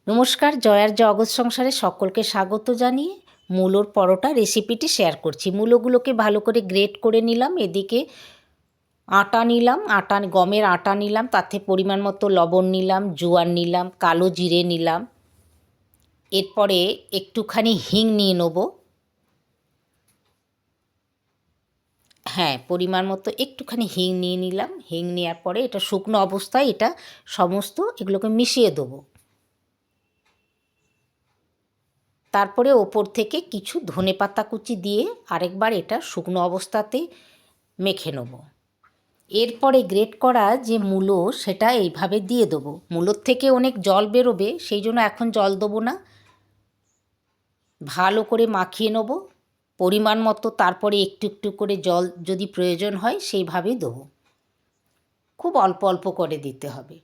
নমস্কার, জয়ার জগৎ সংসারে সকলকে স্বাগত জানিয়ে মূলোর পরোটা রেসিপিটি শেয়ার করছি। মূলোগুলোকে ভালো করে গ্রেট করে নিলাম। এদিকে আটা নিলাম, গমের আটা নিলাম, তাতে পরিমাণ মতো লবণ নিলাম, জোয়ান নিলাম, কালো জিরে নিলাম। এরপরে একটুখানি হিং নিয়ে নেব। পরিমাণ মতো একটুখানি হিং নিয়ে নিলাম। হিং নেওয়ার পরে এটা শুকনো অবস্থায় এটা সমস্ত এগুলোকে মিশিয়ে দেবো। তারপরে ওপর থেকে কিছু ধনেপাতা কুচি দিয়ে আরেকবার এটা শুকনো অবস্থাতে মেখে নেব। এরপরে গ্রেট করা যে মূলো সেটা এইভাবে দিয়ে দেবো। মূলোর থেকে অনেক জল বেরোবে, সেই জন্য এখন জল দেবো না। ভালো করে মাখিয়ে নেব পরিমাণ মতো, তারপরে একটু একটু করে জল যদি প্রয়োজন হয় সেইভাবেই দেবো। খুব অল্প অল্প করে দিতে হবে।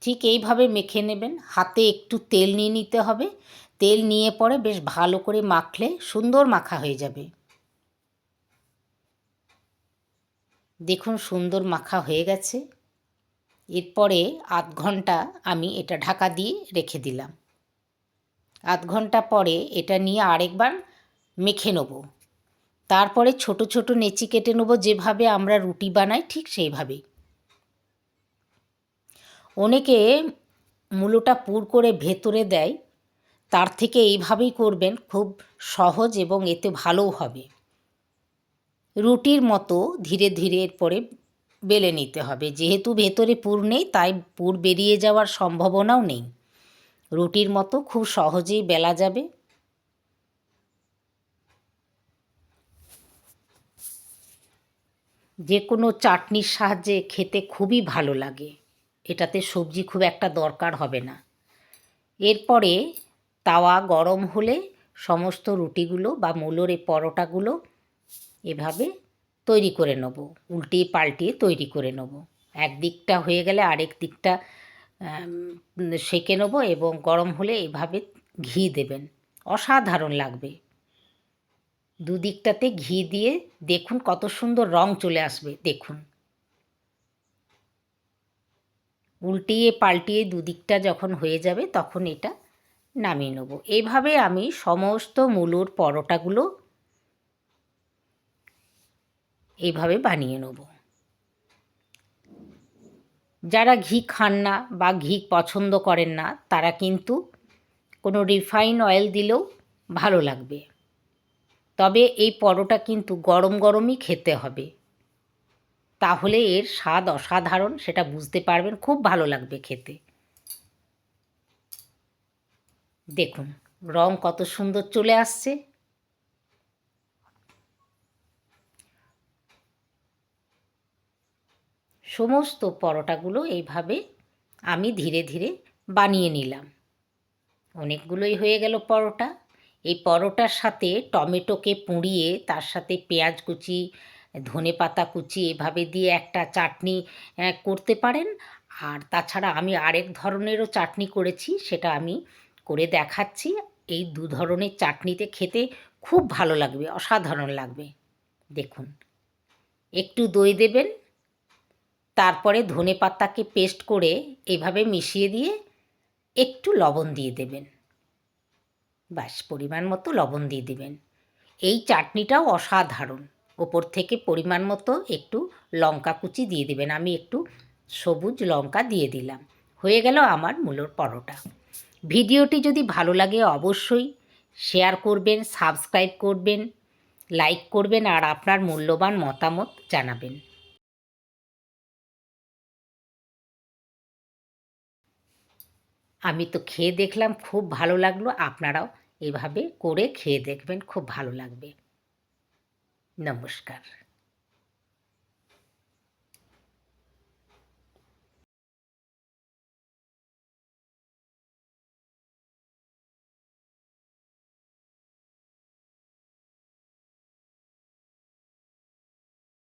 ঠিক এইভাবে মেখে নেবেন। হাতে একটু তেল নিয়ে নিতে হবে। তেল নিয়ে পরে বেশ ভালো করে মাখলে সুন্দর মাখা হয়ে যাবে। দেখুন সুন্দর মাখা হয়ে গেছে। এরপরে আধ ঘন্টা আমি এটা ঢাকা দিয়ে রেখে দিলাম। আধ ঘন্টা পরে এটা নিয়ে আরেকবার মেখে নেব। তারপরে ছোট ছোট নেচি কেটে নেব, যেভাবে আমরা রুটি বানাই ঠিক সেইভাবেই। অনেকে মূলোটা পুর করে ভেতরে দেয়, তার থেকে এইভাবেই করবেন, খুব সহজ এবং এতে ভালোও হবে। রুটির মতো ধীরে ধীরে এরপরে বেলে নিতে হবে। যেহেতু ভেতরে পুর নেই তাই পুর বেরিয়ে যাওয়ার সম্ভাবনাও নেই। রুটির মতো খুব সহজেই বেলা যাবে। যে কোনো চাটনির সাহায্যে খেতে খুবই ভালো লাগে। এটাতে সবজি খুব একটা দরকার হবে না। এরপরে তাওয়া গরম হলে সমস্ত রুটিগুলো বা মূলোর এই পরোটাগুলো এভাবে তৈরি করে নেব। উল্টিয়ে পাল্টিয়ে তৈরি করে নেব। একদিকটা হয়ে গেলে আরেক দিকটা সেঁকে নেব এবং গরম হলে এভাবে ঘি দেবেন। অসাধারণ লাগবে। দুদিকটাতে ঘি দিয়ে দেখুন কত সুন্দর রং চলে আসবে। দেখুন উল্টিয়ে পাল্টিয়ে দুদিকটা যখন হয়ে যাবে তখন এটা নামিয়ে নেব। এইভাবে আমি সমস্ত মূলোর পরোটাগুলো এইভাবে বানিয়ে নেব। যারা ঘি খান না বা ঘি পছন্দ করেন না তারা কিন্তু কোনো রিফাইন অয়েল দিলেও ভালো লাগবে। তবে এই পরোটা কিন্তু গরম গরমই খেতে হবে, তাহলে এর স্বাদ অসাধারণ, সেটা বুঝতে পারবেন, খুব ভালো লাগবে খেতে। দেখুন রং কত সুন্দর চলে আসছে। সমস্ত পরোটাগুলো এইভাবে আমি ধীরে ধীরে বানিয়ে নিলাম। অনেকগুলোই হয়ে গেল পরোটা। এই পরোটার সাথে টমেটোকে পুড়িয়ে তার সাথে পেঁয়াজ কুচি, ধনেপাতা কুচি এভাবে দিয়ে একটা চাটনি করতে পারেন। আর তাছাড়া আমি আরেক ধরনেরও চাটনি করেছি, সেটা আমি করে দেখাচ্ছি। এই দু ধরনের চাটনিতে খেতে খুব ভালো লাগবে, অসাধারণ লাগবে। দেখুন একটু দই দেবেন, তারপরে ধনেপাতাকে পেস্ট করে এইভাবে মিশিয়ে দিয়ে একটু লবণ দিয়ে দেবেন। ব্যাস পরিমাণ মতো লবণ দিয়ে দেবেন। এই চাটনিটাও অসাধারণ। ওপর থেকে পরিমাণ মতো একটু লঙ্কা কুচি দিয়ে দেবেন। আমি একটু সবুজ লঙ্কা দিয়ে দিলাম। হয়ে গেল আমার মূলোর পরোটা। ভিডিওটি যদি ভালো লাগে অবশ্যই শেয়ার করবেন, সাবস্ক্রাইব করবেন, লাইক করবেন আর আপনার মূল্যবান মতামত জানাবেন। আমি তো খেয়ে দেখলাম, খুব ভালো লাগলো। আপনারাও এভাবে করে খেয়ে দেখবেন, খুব ভালো লাগবে। নমস্কার।